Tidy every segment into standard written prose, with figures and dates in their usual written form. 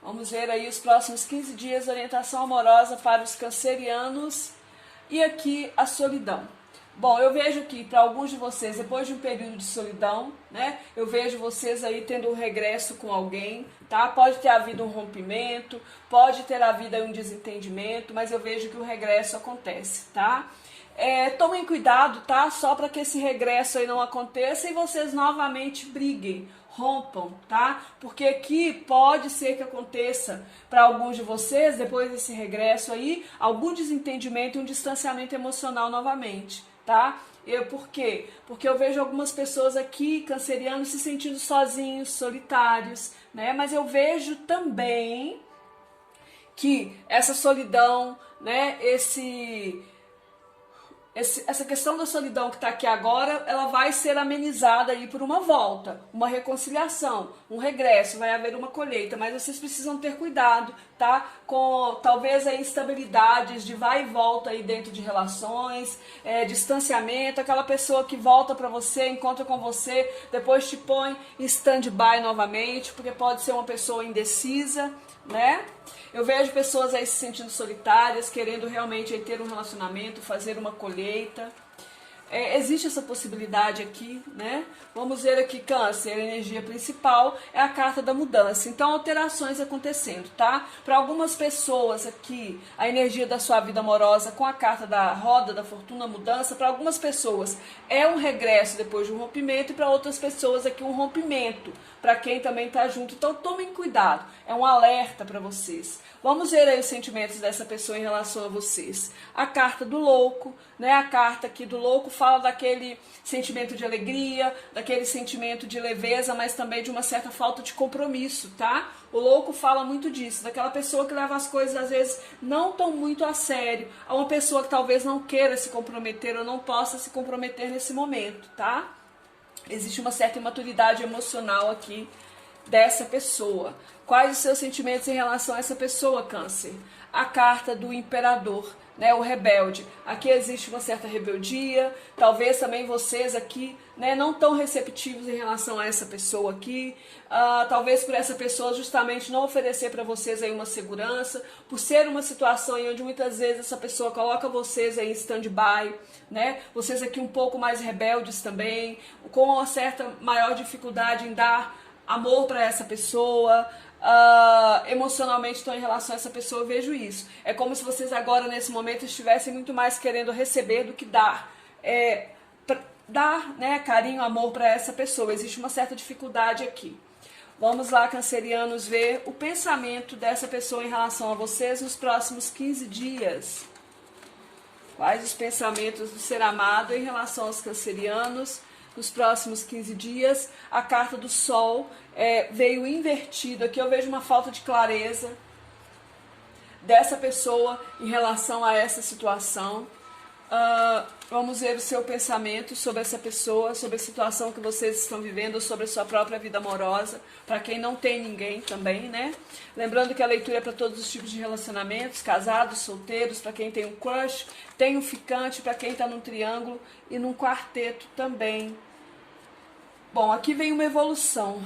Vamos ver aí os próximos 15 dias, orientação amorosa para os cancerianos. E aqui a solidão. Bom, eu vejo que para alguns de vocês, depois de um período de solidão, né, eu vejo vocês aí tendo um regresso com alguém, tá? Pode ter havido um rompimento, pode ter havido aí um desentendimento, mas eu vejo que o regresso acontece, tá? Tomem cuidado, tá? Só para que esse regresso aí não aconteça e vocês novamente briguem, rompam, tá? Porque aqui pode ser que aconteça para alguns de vocês, depois desse regresso aí, algum desentendimento e um distanciamento emocional novamente, tá? Por quê? Porque eu vejo algumas pessoas aqui, cancerianos, se sentindo sozinhos, solitários, né? Mas eu vejo também que essa solidão, né? Essa questão da solidão que está aqui agora, ela vai ser amenizada aí por uma volta, uma reconciliação, um regresso, vai haver uma colheita, mas vocês precisam ter cuidado, tá? Com talvez aí instabilidades de vai e volta aí dentro de relações, distanciamento, aquela pessoa que volta para você, encontra com você, depois te põe em stand-by novamente, porque pode ser uma pessoa indecisa, né? Eu vejo pessoas aí se sentindo solitárias, querendo realmente aí ter um relacionamento, fazer uma colheita. Existe essa possibilidade aqui, né? Vamos ver aqui, Câncer, a energia principal é a carta da mudança. Então, alterações acontecendo, tá? Para algumas pessoas aqui, a energia da sua vida amorosa com a carta da roda da fortuna, mudança, para algumas pessoas é um regresso depois de um rompimento e para outras pessoas aqui um rompimento, para quem também tá junto. Então, tomem cuidado, é um alerta para vocês. Vamos ver aí os sentimentos dessa pessoa em relação a vocês. A carta do louco, né? A carta aqui do louco fala daquele sentimento de alegria, daquele sentimento de leveza, mas também de uma certa falta de compromisso, tá? O louco fala muito disso, daquela pessoa que leva as coisas às vezes não tão muito a sério, a uma pessoa que talvez não queira se comprometer ou não possa se comprometer nesse momento, tá? Existe uma certa imaturidade emocional aqui dessa pessoa. Quais os seus sentimentos em relação a essa pessoa, Câncer? A carta do imperador, né, o rebelde. Aqui existe uma certa rebeldia, talvez também vocês aqui, né, não tão receptivos em relação a essa pessoa aqui, talvez por essa pessoa justamente não oferecer para vocês aí uma segurança, por ser uma situação em onde muitas vezes essa pessoa coloca vocês aí em stand-by, né, vocês aqui um pouco mais rebeldes também, com uma certa maior dificuldade em dar amor para essa pessoa, emocionalmente estão em relação a essa pessoa, eu vejo isso. É como se vocês agora nesse momento estivessem muito mais querendo receber do que dar. Dar, né, carinho, amor para essa pessoa. Existe uma certa dificuldade aqui. Vamos lá, cancerianos, ver o pensamento dessa pessoa em relação a vocês nos próximos 15 dias. Quais os pensamentos do ser amado em relação aos cancerianos nos próximos 15 dias? A carta do Sol veio invertido. Aqui eu vejo uma falta de clareza dessa pessoa em relação a essa situação. Vamos ver o seu pensamento sobre essa pessoa, sobre a situação que vocês estão vivendo, sobre a sua própria vida amorosa, para quem não tem ninguém também, né? Lembrando que a leitura é para todos os tipos de relacionamentos, casados, solteiros, para quem tem um crush, tem um ficante, para quem está num triângulo e num quarteto também. Bom, aqui vem uma evolução.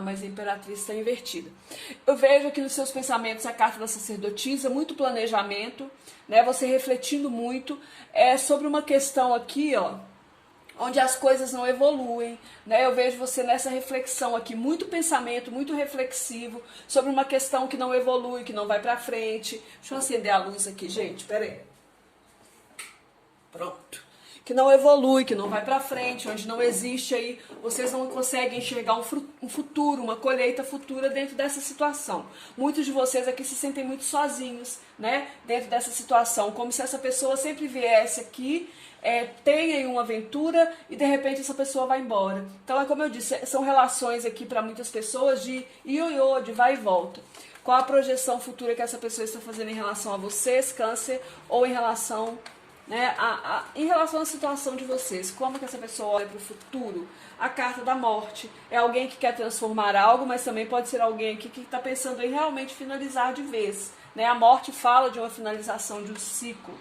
Mas a Imperatriz está invertida. Eu vejo aqui nos seus pensamentos a carta da sacerdotisa, muito planejamento, né? Você refletindo muito sobre uma questão aqui, ó, onde as coisas não evoluem, né? Eu vejo você nessa reflexão aqui, muito pensamento, muito reflexivo, sobre uma questão que não evolui, que não vai pra frente. Deixa eu acender a luz aqui, gente, peraí. Pronto. Que não evolui, que não vai para frente, onde não existe aí, vocês não conseguem enxergar um futuro, uma colheita futura dentro dessa situação. Muitos de vocês aqui se sentem muito sozinhos, né, dentro dessa situação, como se essa pessoa sempre viesse aqui, tenha aí uma aventura e de repente essa pessoa vai embora. Então é como eu disse, são relações aqui para muitas pessoas de ioiô, de vai e volta. Qual a projeção futura que essa pessoa está fazendo em relação a vocês, Câncer, ou em relação, né, em relação à situação de vocês? Como que essa pessoa olha para o futuro? A carta da morte é alguém que quer transformar algo, mas também pode ser alguém aqui que está pensando em realmente finalizar de vez, né? A morte fala de uma finalização de um ciclo.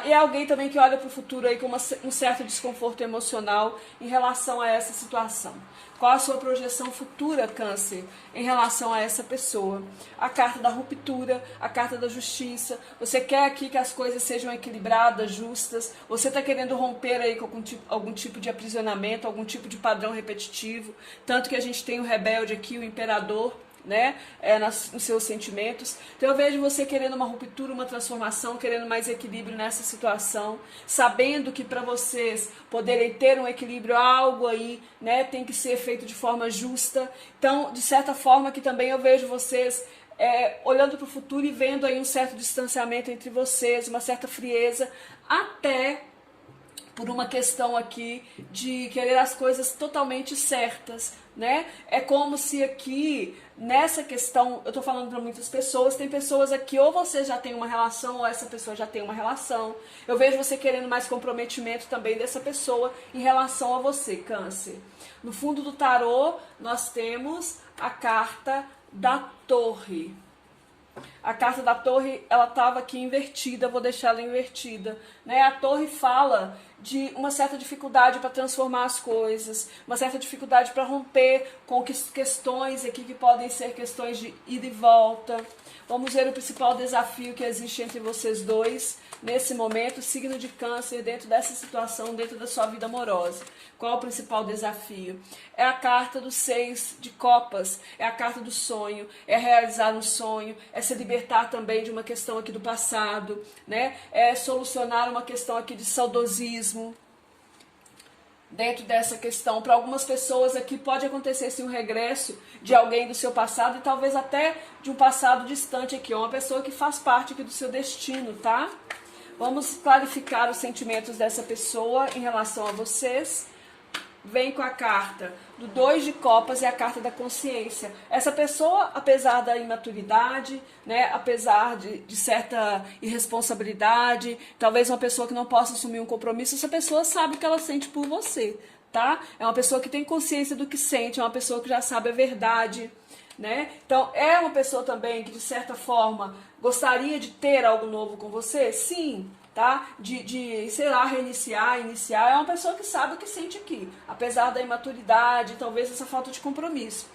E é alguém também que olha para o futuro aí com um certo desconforto emocional em relação a essa situação. Qual a sua projeção futura, Câncer, em relação a essa pessoa? A carta da ruptura, a carta da justiça. Você quer aqui que as coisas sejam equilibradas, justas? Você está querendo romper aí com algum tipo de aprisionamento, algum tipo de padrão repetitivo? Tanto que a gente tem o rebelde aqui, o imperador, né, nos seus sentimentos. Então eu vejo você querendo uma ruptura, uma transformação, querendo mais equilíbrio nessa situação, sabendo que para vocês poderem ter um equilíbrio, algo aí, né, tem que ser feito de forma justa. Então, de certa forma que também eu vejo vocês olhando para o futuro e vendo aí um certo distanciamento entre vocês, uma certa frieza, até por uma questão aqui de querer as coisas totalmente certas, né? É como se aqui, nessa questão, eu tô falando para muitas pessoas, tem pessoas aqui, ou você já tem uma relação, ou essa pessoa já tem uma relação. Eu vejo você querendo mais comprometimento também dessa pessoa em relação a você, Câncer. No fundo do tarô, nós temos a carta da Torre. A carta da Torre, ela estava aqui invertida, vou deixar ela invertida, né? A Torre fala de uma certa dificuldade para transformar as coisas, uma certa dificuldade para romper com questões aqui que podem ser questões de ida e volta. Vamos ver o principal desafio que existe entre vocês dois nesse momento, signo de Câncer, dentro dessa situação, dentro da sua vida amorosa. Qual é o principal desafio? É a carta dos 6 de copas, é a carta do sonho, é realizar um sonho, é se libertar também de uma questão aqui do passado, né? É solucionar uma questão aqui de saudosismo. Dentro dessa questão, para algumas pessoas aqui pode acontecer sim um regresso de alguém do seu passado e talvez até de um passado distante aqui, uma pessoa que faz parte aqui do seu destino, tá? Vamos clarificar os sentimentos dessa pessoa em relação a vocês. Vem com a carta do 2 de copas e a carta da consciência. Essa pessoa, apesar da imaturidade, né, apesar de certa irresponsabilidade, talvez uma pessoa que não possa assumir um compromisso, essa pessoa sabe o que ela sente por você, tá? É uma pessoa que tem consciência do que sente, é uma pessoa que já sabe a verdade, né? Então, é uma pessoa também que, de certa forma, gostaria de ter algo novo com você? Sim, tá? Sei lá, reiniciar, iniciar. É uma pessoa que sabe o que sente aqui, apesar da imaturidade, talvez essa falta de compromisso,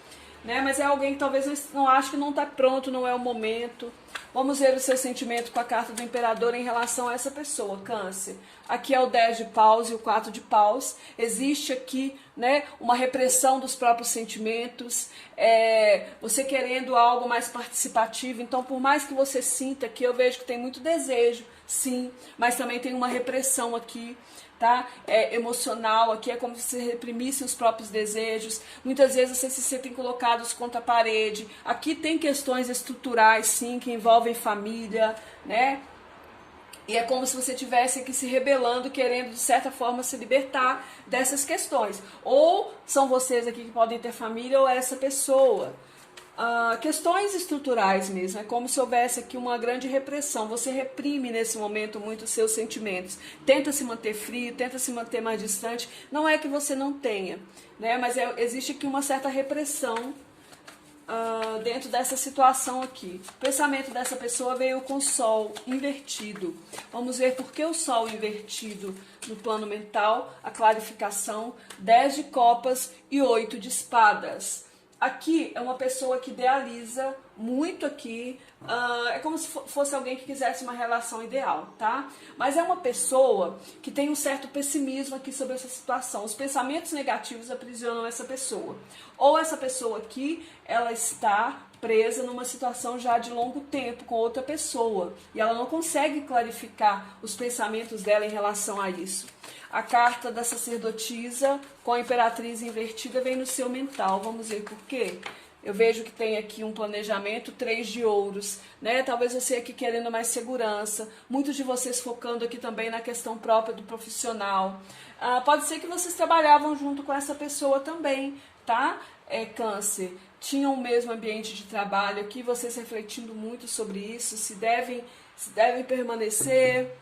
né? Mas é alguém que talvez não ache que não está pronto, não é o momento. Vamos ver o seu sentimento com a carta do imperador em relação a essa pessoa, Câncer. Aqui é o 10 de paus e o 4 de paus. Existe aqui, né, uma repressão dos próprios sentimentos, você querendo algo mais participativo. Então, por mais que você sinta aqui, eu vejo que tem muito desejo, sim, mas também tem uma repressão aqui, tá? Emocional, aqui é como se você reprimisse os próprios desejos. Muitas vezes vocês se sentem colocados contra a parede. Aqui tem questões estruturais, sim, que envolvem família, né? E é como se você estivesse aqui se rebelando, querendo de certa forma se libertar dessas questões. Ou são vocês aqui que podem ter família ou essa pessoa. Questões estruturais mesmo, é como se houvesse aqui uma grande repressão. Você reprime nesse momento muito os seus sentimentos, tenta se manter frio, tenta se manter mais distante. Não é que você não tenha, né? Mas existe aqui uma certa repressão dentro dessa situação aqui. O pensamento dessa pessoa veio com o Sol invertido. Vamos ver por que o Sol invertido no plano mental, a clarificação, 10 de copas e 8 de espadas. Aqui é uma pessoa que idealiza muito aqui, é como se fosse alguém que quisesse uma relação ideal, tá? Mas é uma pessoa que tem um certo pessimismo aqui sobre essa situação. Os pensamentos negativos aprisionam essa pessoa. Ou essa pessoa aqui, ela está presa numa situação já de longo tempo com outra pessoa e ela não consegue clarificar os pensamentos dela em relação a isso. A carta da sacerdotisa com a imperatriz invertida vem no seu mental. Vamos ver por quê? Eu vejo que tem aqui um planejamento, 3 de ouros, né? Talvez você aqui querendo mais segurança, muitos de vocês focando aqui também na questão própria do profissional. Pode ser que vocês trabalhavam junto com essa pessoa também, tá? Câncer, tinham o mesmo ambiente de trabalho aqui, vocês refletindo muito sobre isso, se devem permanecer,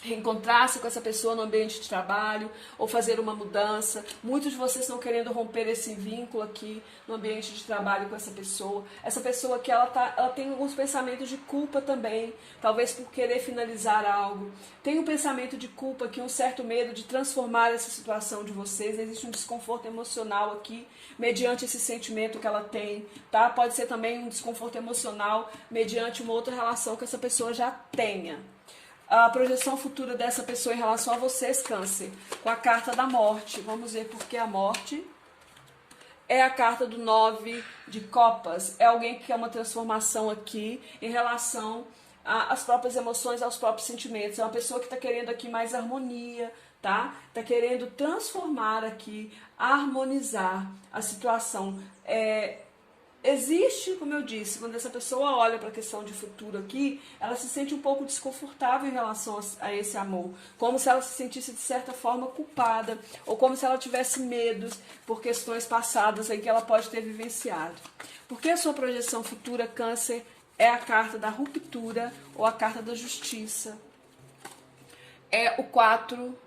reencontrar-se com essa pessoa no ambiente de trabalho ou fazer uma mudança. Muitos de vocês estão querendo romper esse vínculo aqui no ambiente de trabalho com essa pessoa. Essa pessoa aqui, ela tem alguns pensamentos de culpa também, talvez por querer finalizar algo. Tem um pensamento de culpa aqui, um certo medo de transformar essa situação de vocês. Existe um desconforto emocional aqui, mediante esse sentimento que ela tem, tá? Pode ser também um desconforto emocional mediante uma outra relação que essa pessoa já tenha. A projeção futura dessa pessoa em relação a vocês, Câncer, com a carta da morte. Vamos ver por que a morte é a carta do 9 de copas. É alguém que quer uma transformação aqui em relação às próprias emoções, aos próprios sentimentos. É uma pessoa que está querendo aqui mais harmonia, tá? Está querendo transformar aqui, harmonizar a situação. Existe, como eu disse, quando essa pessoa olha para a questão de futuro aqui, ela se sente um pouco desconfortável em relação a esse amor, como se ela se sentisse de certa forma culpada, ou como se ela tivesse medos por questões passadas aí que ela pode ter vivenciado. Porque a sua projeção futura, Câncer, é a carta da ruptura ou a carta da justiça. É o 4,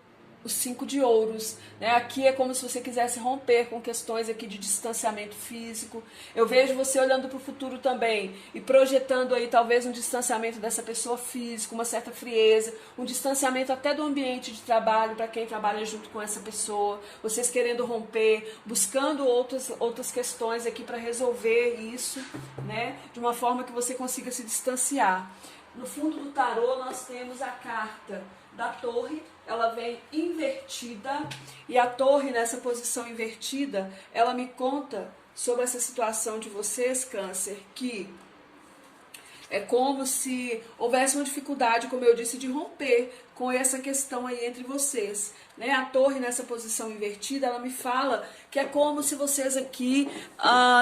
o 5 de ouros, né? Aqui é como se você quisesse romper com questões aqui de distanciamento físico. Eu vejo você olhando para o futuro também e projetando aí talvez um distanciamento dessa pessoa físico, uma certa frieza, um distanciamento até do ambiente de trabalho para quem trabalha junto com essa pessoa. Vocês querendo romper, buscando outras questões aqui para resolver isso, né? De uma forma que você consiga se distanciar. No fundo do tarô nós temos a carta da torre, ela vem invertida, e a torre nessa posição invertida, ela me conta sobre essa situação de vocês, Câncer, que é como se houvesse uma dificuldade, como eu disse, de romper com essa questão aí entre vocês, né? A torre nessa posição invertida, ela me fala que é como se vocês aqui,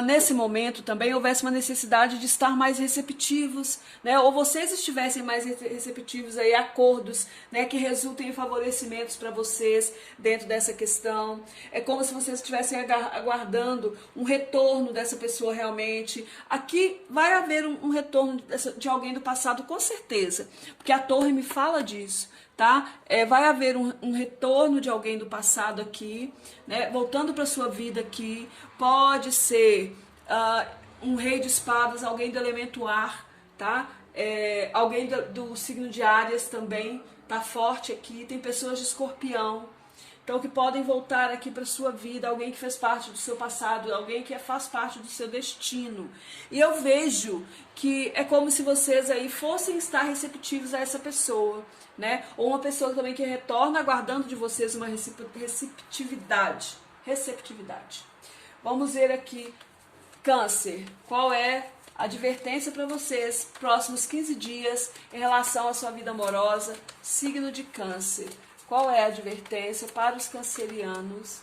nesse momento também, houvesse uma necessidade de estar mais receptivos, né? Ou vocês estivessem mais receptivos aí a acordos, né? Que resultem em favorecimentos para vocês dentro dessa questão. É como se vocês estivessem aguardando um retorno dessa pessoa realmente. Aqui vai haver um retorno de alguém do passado, com certeza, porque a torre me fala disso. Tá? Vai haver um retorno de alguém do passado aqui, né? Voltando para a sua vida aqui. Pode ser um rei de espadas, alguém do elemento ar, tá? Alguém do signo de Áries também tá forte aqui. Tem pessoas de Escorpião, então que podem voltar aqui para sua vida, alguém que fez parte do seu passado, alguém que faz parte do seu destino. E eu vejo que é como se vocês aí fossem estar receptivos a essa pessoa, né? Ou uma pessoa também que retorna aguardando de vocês uma receptividade. Vamos ver aqui, Câncer, qual é a advertência para vocês próximos 15 dias em relação à sua vida amorosa, signo de Câncer. Qual é a advertência para os cancerianos?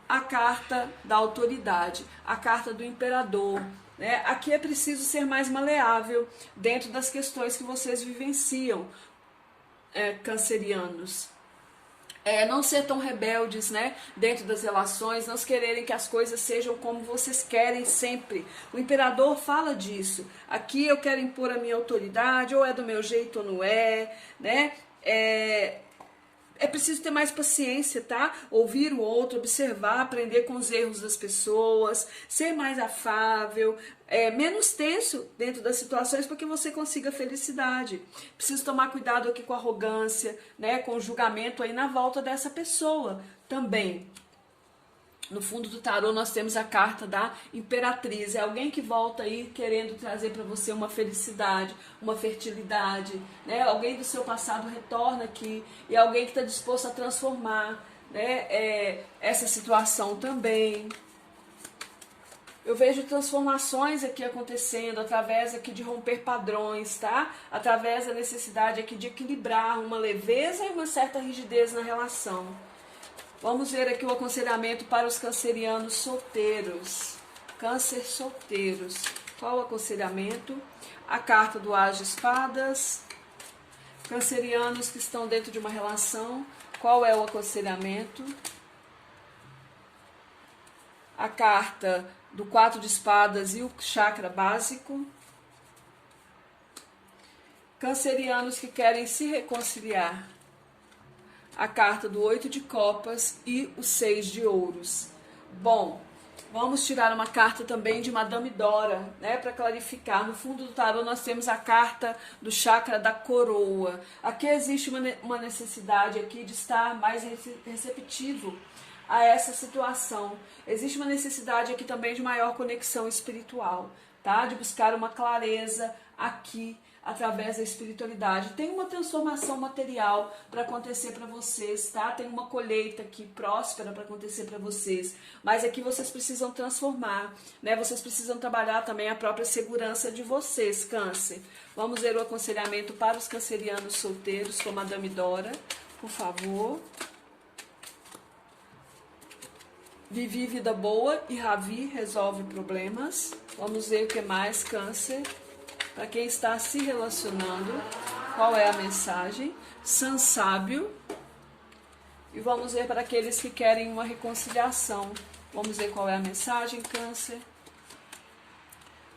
A carta da autoridade, a carta do imperador, né? Aqui é preciso ser mais maleável dentro das questões que vocês vivenciam, cancerianos. Não ser tão rebeldes, né, dentro das relações, não quererem que as coisas sejam como vocês querem sempre. O imperador fala disso. Aqui eu quero impor a minha autoridade, ou é do meu jeito ou não é, né? É preciso ter mais paciência, tá? Ouvir o outro, observar, aprender com os erros das pessoas, ser mais afável, menos tenso dentro das situações para que você consiga felicidade. Preciso tomar cuidado aqui com a arrogância, né? Com o julgamento aí na volta dessa pessoa também. No fundo do tarô nós temos a carta da imperatriz, é alguém que volta aí querendo trazer para você uma felicidade, uma fertilidade, né? Alguém do seu passado retorna aqui e é alguém que está disposto a transformar, né? Essa situação também. Eu vejo transformações aqui acontecendo através aqui de romper padrões, tá? Através da necessidade aqui de equilibrar uma leveza e uma certa rigidez na relação. Vamos ver aqui o aconselhamento para os cancerianos solteiros. Câncer solteiros. Qual o aconselhamento? A carta do As de Espadas. Cancerianos que estão dentro de uma relação. Qual é o aconselhamento? A carta do 4 de Espadas e o chakra básico. Cancerianos que querem se reconciliar. A carta do 8 de copas e o 6 de ouros. Bom, vamos tirar uma carta também de Madame Dora, né, para clarificar. No fundo do tarô nós temos a carta do chakra da coroa. Aqui existe uma necessidade aqui de estar mais receptivo a essa situação. Existe uma necessidade aqui também de maior conexão espiritual, tá? De buscar uma clareza aqui através da espiritualidade. Tem uma transformação material para acontecer para vocês, tá? Tem uma colheita aqui próspera para acontecer para vocês, mas aqui vocês precisam transformar, né? Vocês precisam trabalhar também a própria segurança de vocês, Câncer. Vamos ver o aconselhamento para os cancerianos solteiros com Madame Dora, por favor. Vivi vida boa e Ravi resolve problemas. Vamos ver o que mais, Câncer. Para quem está se relacionando, qual é a mensagem? San Sábio. E vamos ver para aqueles que querem uma reconciliação. Vamos ver qual é a mensagem, Câncer.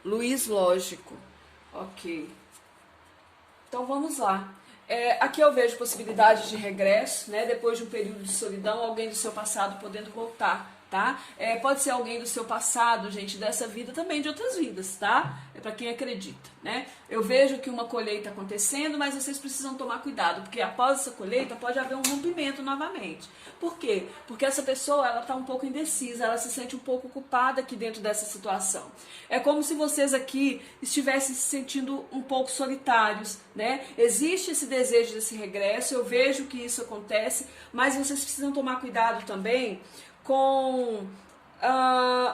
Luiz Lógico. Ok. Então vamos lá. Aqui eu vejo possibilidade de regresso, né? Depois de um período de solidão, alguém do seu passado podendo voltar, tá? Pode ser alguém do seu passado, gente, dessa vida também, de outras vidas, tá? É para quem acredita, né? Eu vejo que uma colheita acontecendo, mas vocês precisam tomar cuidado, porque após essa colheita pode haver um rompimento novamente. Por quê? Porque essa pessoa, ela tá um pouco indecisa, ela se sente um pouco culpada aqui dentro dessa situação. É como se vocês aqui estivessem se sentindo um pouco solitários, né? Existe esse desejo desse regresso, eu vejo que isso acontece, mas vocês precisam tomar cuidado também com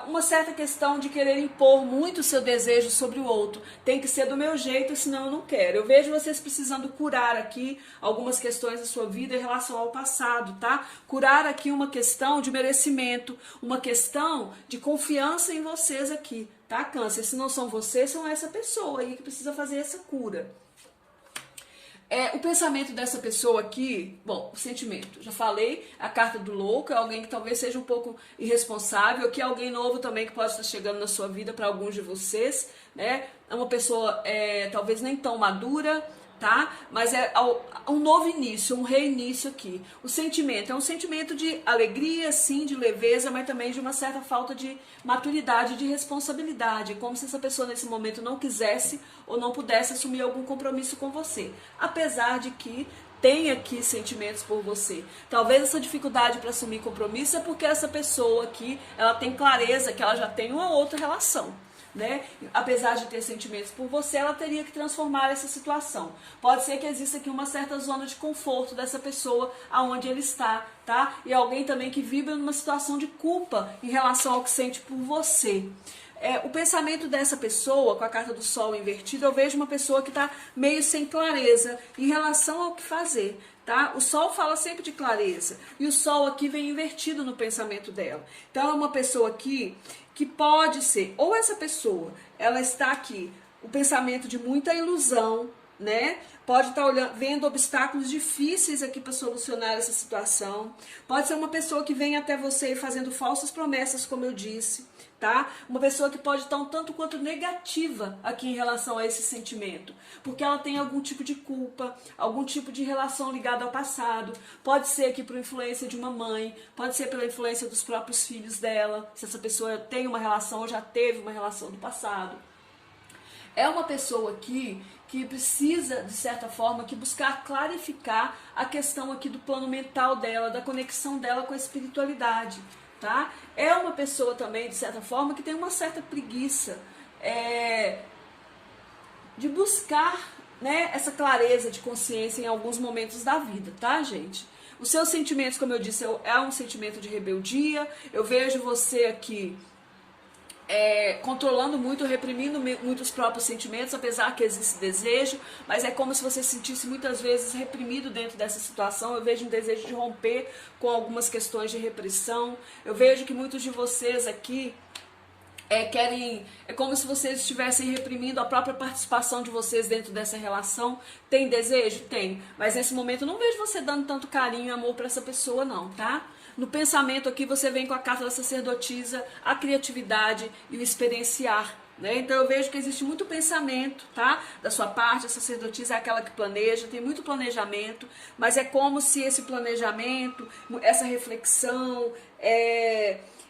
uma certa questão de querer impor muito o seu desejo sobre o outro. Tem que ser do meu jeito, senão eu não quero. Eu vejo vocês precisando curar aqui algumas questões da sua vida em relação ao passado, tá? Curar aqui uma questão de merecimento, uma questão de confiança em vocês aqui, tá, Câncer? Se não são vocês, são essa pessoa aí que precisa fazer essa cura. O pensamento dessa pessoa aqui, bom, o sentimento, já falei, a carta do louco, é alguém que talvez seja um pouco irresponsável, aqui é alguém novo também que pode estar chegando na sua vida para alguns de vocês, né? É uma pessoa talvez nem tão madura, tá? Mas é um novo início, um reinício aqui. O sentimento é um sentimento de alegria, sim, de leveza, mas também de uma certa falta de maturidade, de responsabilidade, como se essa pessoa nesse momento não quisesse ou não pudesse assumir algum compromisso com você, apesar de que tem aqui sentimentos por você. Talvez essa dificuldade para assumir compromisso é porque essa pessoa aqui, ela tem clareza que ela já tem uma outra relação, né? Apesar de ter sentimentos por você, ela teria que transformar essa situação. Pode ser que exista aqui uma certa zona de conforto dessa pessoa aonde ele está, tá? E alguém também que vibra numa situação de culpa em relação ao que sente por você. O pensamento dessa pessoa, com a carta do Sol invertida, eu vejo uma pessoa que está meio sem clareza em relação ao que fazer, tá? O Sol fala sempre de clareza, e o Sol aqui vem invertido no pensamento dela. Então é uma pessoa aqui que pode ser, ou essa pessoa, ela está aqui, o pensamento de muita ilusão, né? Pode estar vendo obstáculos difíceis aqui para solucionar essa situação. Pode ser uma pessoa que vem até você fazendo falsas promessas, como eu disse, tá? Uma pessoa que pode estar um tanto quanto negativa aqui em relação a esse sentimento, porque ela tem algum tipo de culpa, algum tipo de relação ligada ao passado. Pode ser aqui por influência de uma mãe, pode ser pela influência dos próprios filhos dela, se essa pessoa tem uma relação ou já teve uma relação do passado. É uma pessoa aqui que precisa, de certa forma, que buscar clarificar a questão aqui do plano mental dela, da conexão dela com a espiritualidade, tá? É uma pessoa também, de certa forma, que tem uma certa preguiça de buscar, né, essa clareza de consciência em alguns momentos da vida, tá, gente? Os seus sentimentos, como eu disse, é um sentimento de rebeldia. Eu vejo você aqui controlando muito, reprimindo muito os próprios sentimentos, apesar que existe desejo, mas é como se você se sentisse muitas vezes reprimido dentro dessa situação. Eu vejo um desejo de romper com algumas questões de repressão. Eu vejo que muitos de vocês aqui é como se vocês estivessem reprimindo a própria participação de vocês dentro dessa relação. Tem desejo? Tem, mas nesse momento eu não vejo você dando tanto carinho e amor para essa pessoa não, tá? No pensamento aqui você vem com a carta da sacerdotisa, a criatividade e o experienciar, né? Então eu vejo que existe muito pensamento, tá? Da sua parte, a sacerdotisa é aquela que planeja, tem muito planejamento, mas é como se esse planejamento, essa reflexão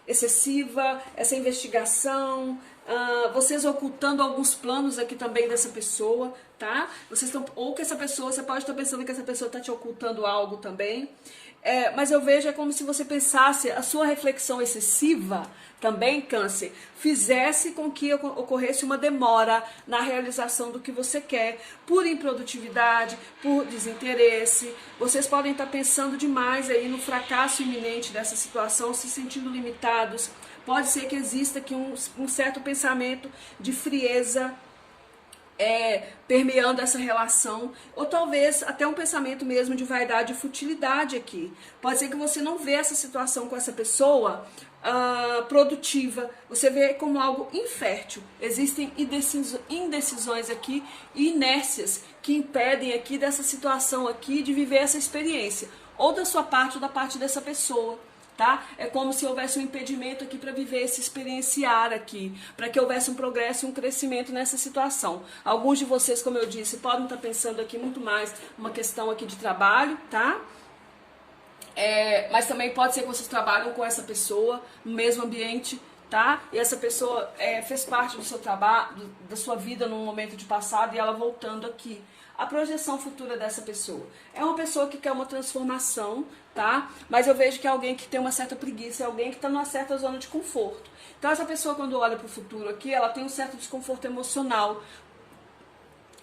excessiva, essa investigação, vocês ocultando alguns planos aqui também dessa pessoa, tá? Vocês estão, ou que essa pessoa, você pode estar pensando que essa pessoa está te ocultando algo também. Mas eu vejo como se você pensasse, a sua reflexão excessiva também, Câncer, fizesse com que ocorresse uma demora na realização do que você quer, por improdutividade, por desinteresse. Vocês podem estar pensando demais aí no fracasso iminente dessa situação, se sentindo limitados. Pode ser que exista aqui um certo pensamento de frieza, permeando essa relação, ou talvez até um pensamento mesmo de vaidade e futilidade aqui. Pode ser que você não vê essa situação com essa pessoa produtiva, você vê como algo infértil. Existem indecisões aqui e inércias que impedem aqui dessa situação aqui de viver essa experiência, ou da sua parte ou da parte dessa pessoa. Tá? É como se houvesse um impedimento aqui para viver esse experienciar aqui, para que houvesse um progresso e um crescimento nessa situação. Alguns de vocês, como eu disse, podem estar pensando aqui muito mais uma questão aqui de trabalho, tá? Mas também pode ser que vocês trabalham com essa pessoa no mesmo ambiente, tá? E essa pessoa fez parte do seu trabalho, da sua vida num momento de passado e ela voltando aqui. A projeção futura dessa pessoa é uma pessoa que quer uma transformação, tá? Mas eu vejo que é alguém que tem uma certa preguiça, é alguém que está numa certa zona de conforto. Então essa pessoa, quando olha para o futuro aqui, ela tem um certo desconforto emocional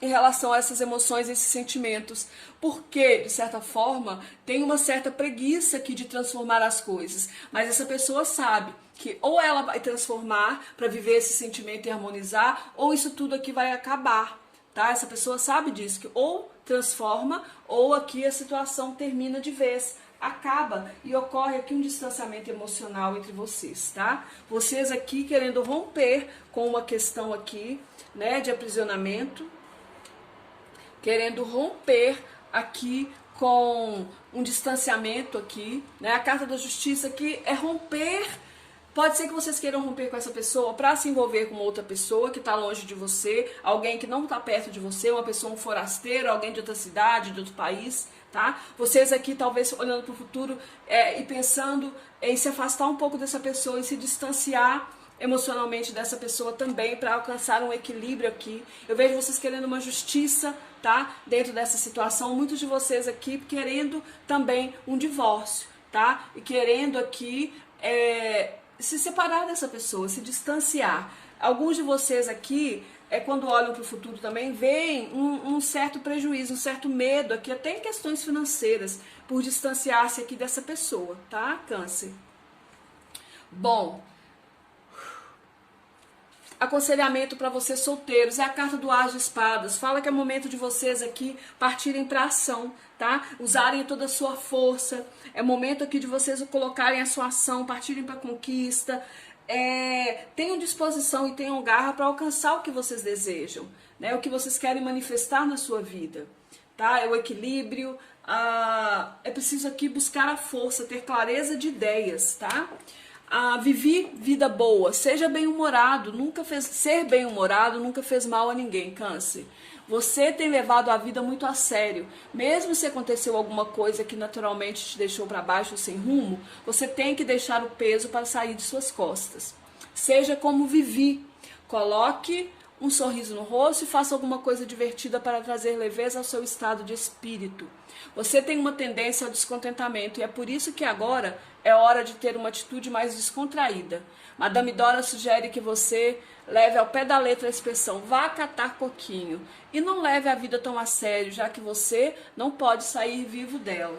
em relação a essas emoções, esses sentimentos, porque, de certa forma, tem uma certa preguiça aqui de transformar as coisas, mas essa pessoa sabe que ou ela vai transformar para viver esse sentimento e harmonizar, ou isso tudo aqui vai acabar, tá? Essa pessoa sabe disso, que ou transforma, ou aqui a situação termina de vez, acaba e ocorre aqui um distanciamento emocional entre vocês, tá? Vocês aqui querendo romper com uma questão aqui, né, de aprisionamento, querendo romper aqui com um distanciamento aqui, né? A carta da justiça aqui é romper. Pode ser que vocês queiram romper com essa pessoa para se envolver com outra pessoa que está longe de você, alguém que não está perto de você, uma pessoa, um forasteiro, alguém de outra cidade, de outro país, tá? Vocês aqui talvez olhando para o futuro e pensando em se afastar um pouco dessa pessoa e se distanciar emocionalmente dessa pessoa também, para alcançar um equilíbrio aqui. Eu vejo vocês querendo uma justiça, tá? Dentro dessa situação, muitos de vocês aqui querendo também um divórcio, tá? E querendo aqui se separar dessa pessoa, se distanciar. Alguns de vocês aqui, quando olham para o futuro também, veem um certo prejuízo, um certo medo aqui, até em questões financeiras, por distanciar-se aqui dessa pessoa, tá? Câncer. Bom, aconselhamento para vocês solteiros, é a carta do As de Espadas, fala que é momento de vocês aqui partirem para ação, tá? Usarem toda a sua força, é momento aqui de vocês colocarem a sua ação, partirem para a conquista, tenham disposição e tenham garra para alcançar o que vocês desejam, né? O que vocês querem manifestar na sua vida, tá? É o equilíbrio, é preciso aqui buscar a força, ter clareza de ideias, tá? Vivi vida boa, seja bem-humorado, ser bem-humorado nunca fez mal a ninguém, Câncer. Você tem levado a vida muito a sério, mesmo se aconteceu alguma coisa que naturalmente te deixou para baixo sem rumo, você tem que deixar o peso para sair de suas costas. Seja como Vivi, coloque um sorriso no rosto e faça alguma coisa divertida para trazer leveza ao seu estado de espírito. Você tem uma tendência ao descontentamento e é por isso que agora é hora de ter uma atitude mais descontraída. Madame Dora sugere que você leve ao pé da letra a expressão vá catar coquinho e não leve a vida tão a sério, já que você não pode sair vivo dela.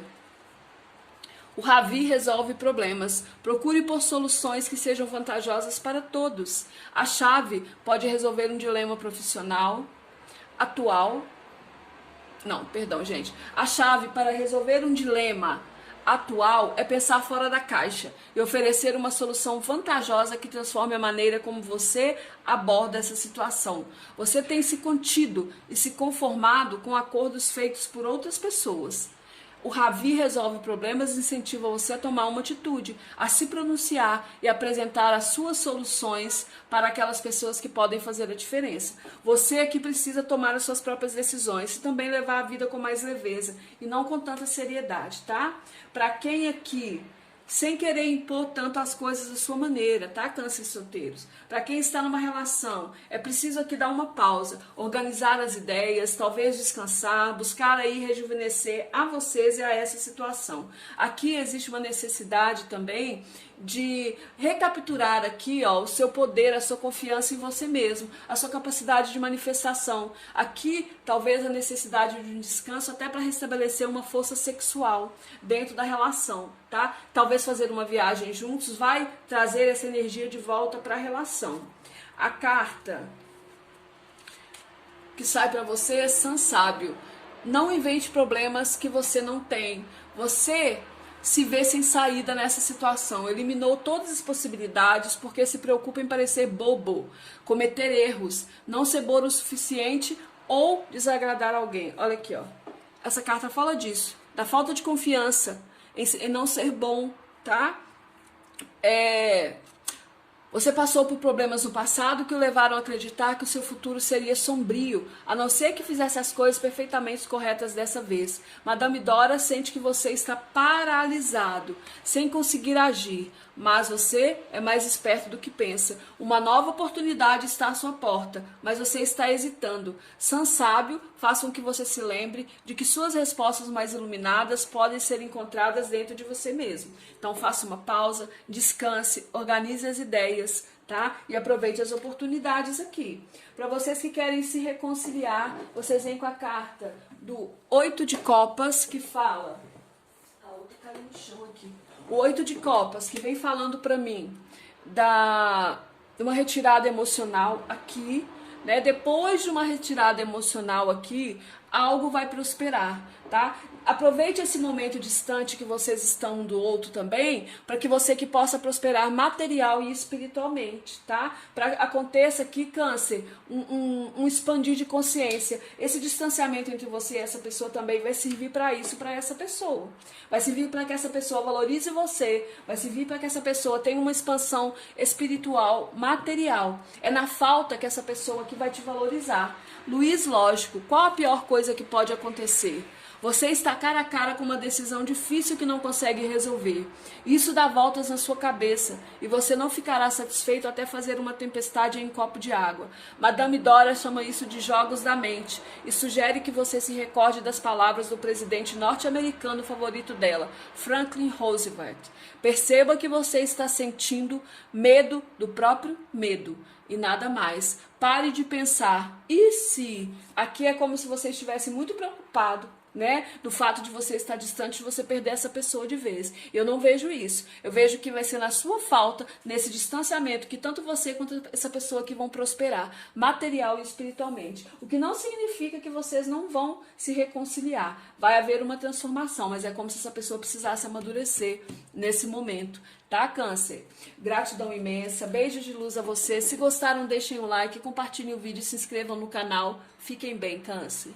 O Ravi resolve problemas. Procure por soluções que sejam vantajosas para todos. A chave pode resolver um dilema profissional atual. Não, perdão, gente. A chave para resolver um dilema atual é pensar fora da caixa e oferecer uma solução vantajosa que transforme a maneira como você aborda essa situação. Você tem se contido e se conformado com acordos feitos por outras pessoas. O Ravi resolve problemas e incentiva você a tomar uma atitude, a se pronunciar e apresentar as suas soluções para aquelas pessoas que podem fazer a diferença. Você aqui precisa tomar as suas próprias decisões e também levar a vida com mais leveza e não com tanta seriedade, tá? Para quem aqui sem querer impor tanto as coisas da sua maneira, tá, câncer solteiros? Para quem está numa relação, é preciso aqui dar uma pausa, organizar as ideias, talvez descansar, buscar aí rejuvenescer a vocês e a essa situação. Aqui existe uma necessidade também de recapturar aqui, ó, o seu poder, a sua confiança em você mesmo, a sua capacidade de manifestação. Aqui, talvez a necessidade de um descanso até para restabelecer uma força sexual dentro da relação, tá? Talvez fazer uma viagem juntos vai trazer essa energia de volta para a relação. A carta que sai para você é San Sábio. Não invente problemas que você não tem. Você se vê sem saída nessa situação, eliminou todas as possibilidades porque se preocupa em parecer bobo, cometer erros, não ser bom o suficiente ou desagradar alguém. Olha aqui, ó. Essa carta fala disso, da falta de confiança em não ser bom, tá? Você passou por problemas no passado que o levaram a acreditar que o seu futuro seria sombrio, a não ser que fizesse as coisas perfeitamente corretas dessa vez. Madame Dora sente que você está paralisado, sem conseguir agir, mas você é mais esperto do que pensa. Uma nova oportunidade está à sua porta, mas você está hesitando. San Sábio, faça com que você se lembre de que suas respostas mais iluminadas podem ser encontradas dentro de você mesmo. Então faça uma pausa, descanse, organize as ideias, tá? E aproveite as oportunidades aqui. Para vocês que querem se reconciliar, vocês vêm com a carta do 8 de Copas, que fala... A outra caiu no chão aqui. O 8 de Copas, que vem falando para mim de uma retirada emocional aqui, né? Depois de uma retirada emocional aqui, algo vai prosperar, tá? Aproveite esse momento distante que vocês estão um do outro também, para que você que possa prosperar material e espiritualmente, tá? Para aconteça aqui, câncer, um expandir de consciência. Esse distanciamento entre você e essa pessoa também vai servir para isso, para essa pessoa. Vai servir para que essa pessoa valorize você, vai servir para que essa pessoa tenha uma expansão espiritual, material. É na falta que essa pessoa aqui vai te valorizar. Luiz, lógico, qual a pior coisa que pode acontecer? Você está cara a cara com uma decisão difícil que não consegue resolver. Isso dá voltas na sua cabeça e você não ficará satisfeito até fazer uma tempestade em um copo de água. Madame Dora chama isso de jogos da mente e sugere que você se recorde das palavras do presidente norte-americano favorito dela, Franklin Roosevelt. Perceba que você está sentindo medo do próprio medo e nada mais. Pare de pensar, e se? Aqui é como se você estivesse muito preocupado, né, do fato de você estar distante, de você perder essa pessoa de vez. Eu não vejo isso. Eu vejo que vai ser na sua falta, nesse distanciamento, que tanto você quanto essa pessoa aqui vão prosperar, material e espiritualmente. O que não significa que vocês não vão se reconciliar. Vai haver uma transformação, mas é como se essa pessoa precisasse amadurecer nesse momento. Tá, Câncer? Gratidão imensa, beijos de luz a vocês. Se gostaram, deixem um like, compartilhem o vídeo, se inscrevam no canal. Fiquem bem, Câncer.